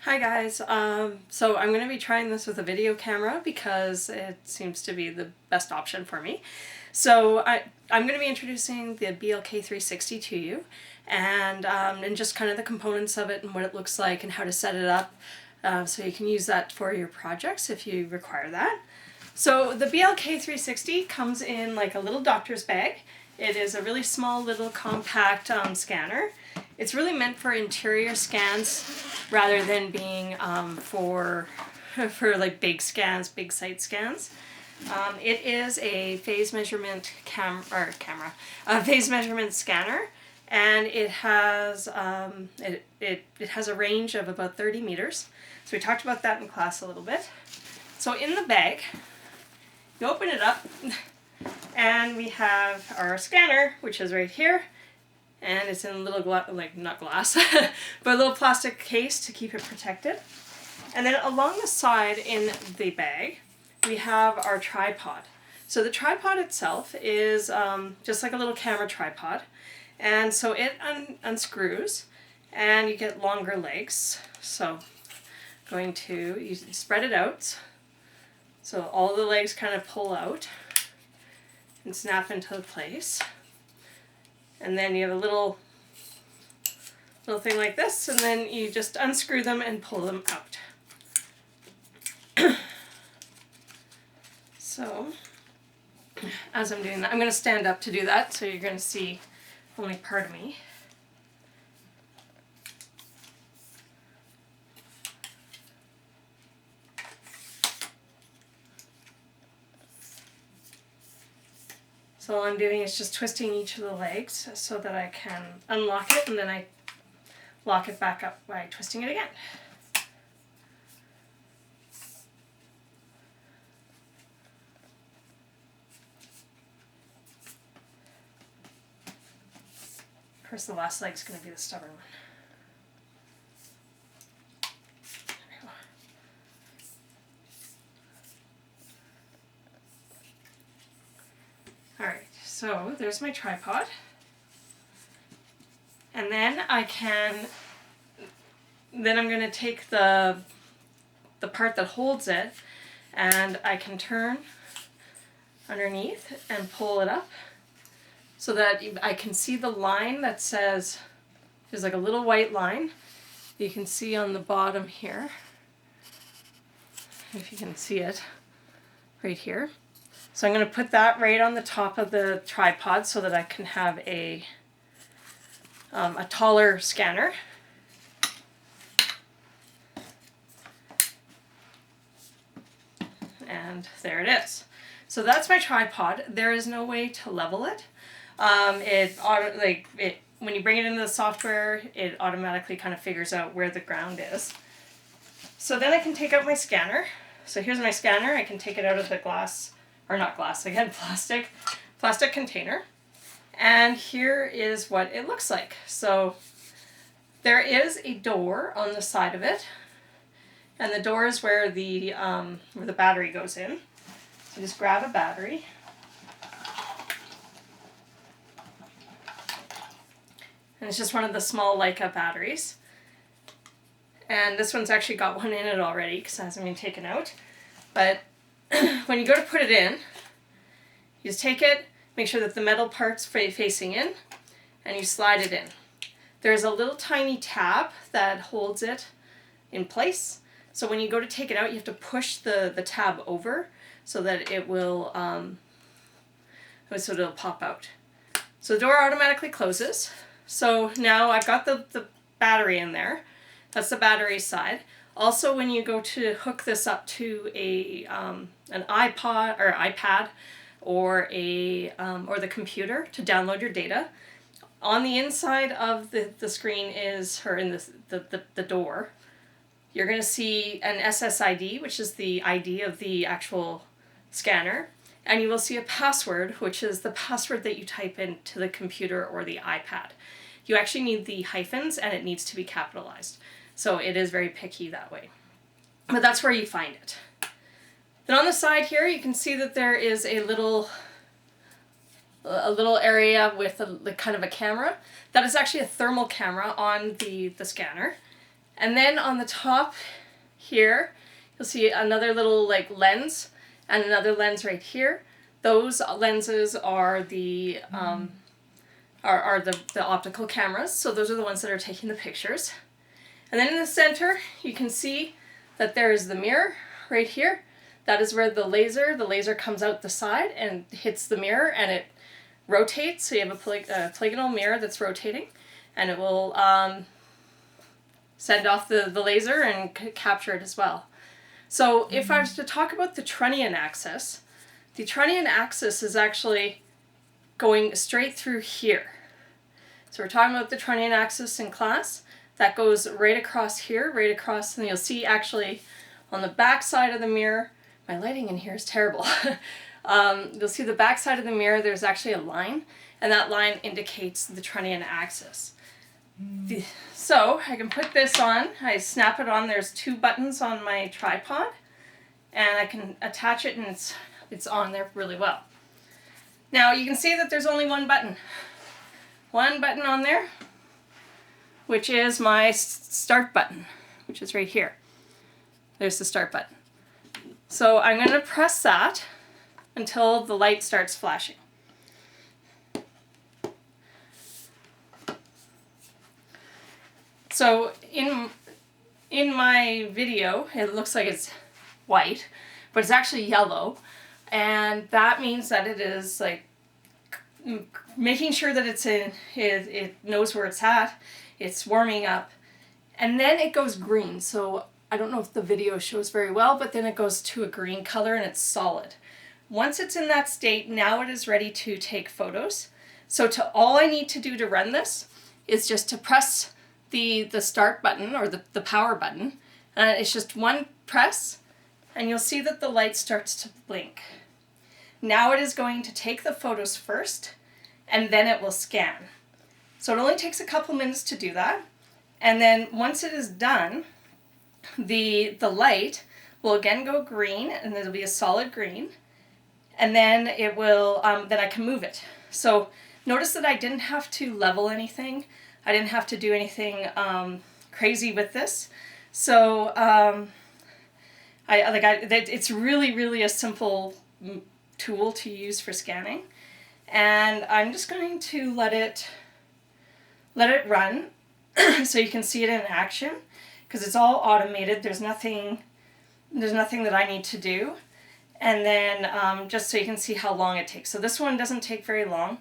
Hi guys, so I'm going to be trying this with a video camera because it seems to be the best option for me. So I'm going to be introducing the BLK360 to you and just kind of the components of it and what it looks like and how to set it up so you can use that for your projects if you require that. So the BLK360 comes in like a little doctor's bag. It is a really small little compact scanner. It's really meant for interior scans rather than being for like big site scans. It is a phase measurement phase measurement scanner, and it has it has a range of about 30 meters. So we talked about that in class a little bit. So in the bag, you open it up, and we have our scanner, which is right here. And it's in a little, not glass, but a little plastic case to keep it protected. And then along the side in the bag, we have our tripod. So the tripod itself is just like a little camera tripod. And so it unscrews, and you get longer legs. So you spread it out. So all the legs kind of pull out and snap into place. And then you have a little thing like this, and then you just unscrew them and pull them out. So, as I'm doing that, I'm going to stand up to do that, so you're going to see only part of me. So all I'm doing is just twisting each of the legs so that I can unlock it, and then I lock it back up by twisting it again. Of course, the last leg's going to be the stubborn one. Alright, so there's my tripod. And then I'm going to take the part that holds it, and I can turn underneath and pull it up so that I can see the line that says, there's like a little white line you can see on the bottom here, if you can see it right here. So I'm going to put that right on the top of the tripod so that I can have a taller scanner. And there it is. So that's my tripod. There is no way to level it. When you bring it into the software, it automatically kind of figures out where the ground is. So then I can take out my scanner. So here's my scanner. I can take it out of the glass, or not glass again, plastic container. And here is what it looks like. So there is a door on the side of it, and the door is where the battery goes in. So just grab a battery. And it's just one of the small Leica batteries. And this one's actually got one in it already because it hasn't been taken out. But when you go to put it in, you just take it, make sure that the metal part's facing in, and you slide it in. There's a little tiny tab that holds it in place. So when you go to take it out, you have to push the tab over so that it will it'll pop out. So the door automatically closes. So now I've got the battery in there. That's the battery side. Also, when you go to hook this up to an iPod or iPad or the computer to download your data, on the inside of the screen in the door, you're going to see an SSID, which is the ID of the actual scanner, and you will see a password, which is the password that you type into the computer or the iPad. You actually need the hyphens, and it needs to be capitalized. So it is very picky that way. But that's where you find it. Then on the side here, you can see that there is a little area with kind of a camera. That is actually a thermal camera on the scanner. And then on the top here, you'll see another little like lens and another lens right here. Those lenses are the optical cameras. So those are the ones that are taking the pictures. And then in the center, you can see that there is the mirror right here. That is where the laser comes out the side and hits the mirror, and it rotates. So you have a polygonal mirror that's rotating, and it will send off the laser and capture it as well. So if I was to talk about the trunnion axis, the trunnion axis is actually going straight through here. So we're talking about the trunnion axis in class. That goes right across here, right across, and you'll see actually on the back side of the mirror, my lighting in here is terrible. You'll see the back side of the mirror, there's actually a line, and that line indicates the trunnion axis. So I can put this on, I snap it on, there's 2 buttons on my tripod, and I can attach it and it's on there really well. Now you can see that there's only one button on there, which is my start button, which is right here. There's the start button. So I'm going to press that until the light starts flashing. So in my video, it looks like it's white, but it's actually yellow, and that means that it is like making sure that it knows where it's at, it's warming up, and then it goes green. So I don't know if the video shows very well, but then it goes to a green color and it's solid. Once it's in that state, now it is ready to take photos. So all I need to do to run this is just to press the start button or the power button. It's just one press, and you'll see that the light starts to blink. Now it is going to take the photos first, and then it will scan. So it only takes a couple minutes to do that. And then once it is done, the light will again go green, and it'll be a solid green. And then it will, then I can move it. So notice that I didn't have to level anything. I didn't have to do anything crazy with this. So it's really a simple tool to use for scanning. And I'm just going to let it run so you can see it in action, because it's all automated. There's nothing that I need to do. And then just so you can see how long it takes. So this one doesn't take very long,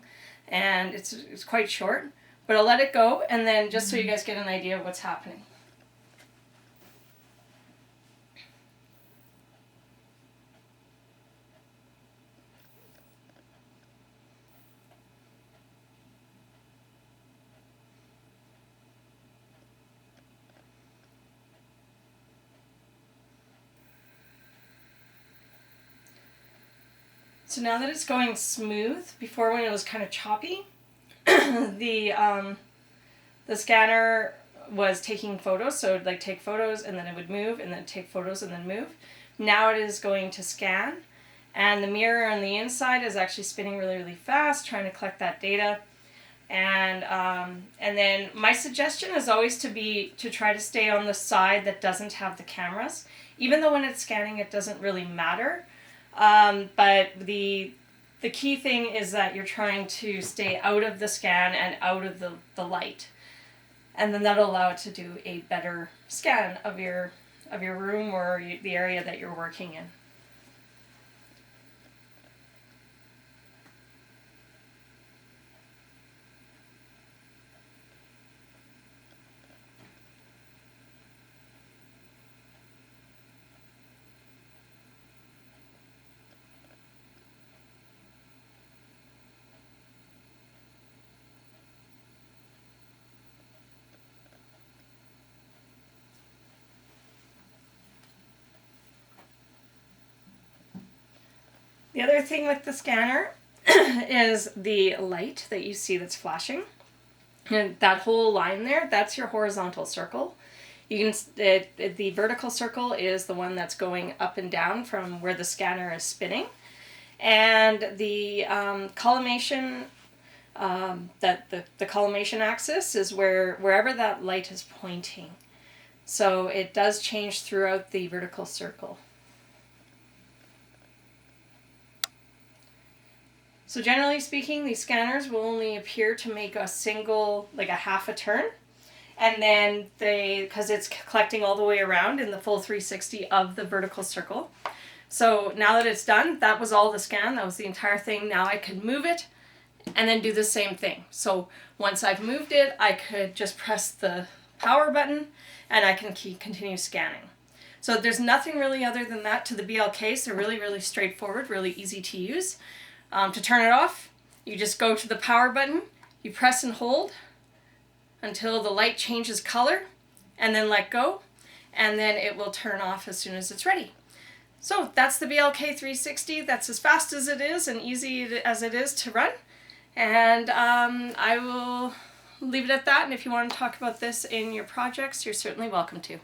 and it's quite short, but I'll let it go, and then just so you guys get an idea of what's happening. So now that it's going smooth, before when it was kind of choppy, the scanner was taking photos, so it would like take photos and then it would move, and then take photos and then move. Now it is going to scan, and the mirror on the inside is actually spinning really fast, trying to collect that data. And then my suggestion is always to try to stay on the side that doesn't have the cameras. Even though when it's scanning it doesn't really matter. But the key thing is that you're trying to stay out of the scan and out of the light. And then that'll allow it to do a better scan of your room or the area that you're working in. The other thing with the scanner is the light that you see that's flashing. And that whole line there, that's your horizontal circle. You can the vertical circle is the one that's going up and down from where the scanner is spinning. And the collimation, the collimation axis is wherever that light is pointing. So it does change throughout the vertical circle. So generally speaking, these scanners will only appear to make a single, like a half a turn. And then because it's collecting all the way around in the full 360 of the vertical circle. So now that it's done, that was all the scan, that was the entire thing. Now I could move it and then do the same thing. So once I've moved it, I could just press the power button and I can continue scanning. So there's nothing really other than that to the BLKs. They're really, really straightforward, really easy to use. To turn it off, you just go to the power button, you press and hold until the light changes color, and then let go, and then it will turn off as soon as it's ready. So that's the BLK360. That's as fast as it is and easy as it is to run. And I will leave it at that, and if you want to talk about this in your projects, you're certainly welcome to.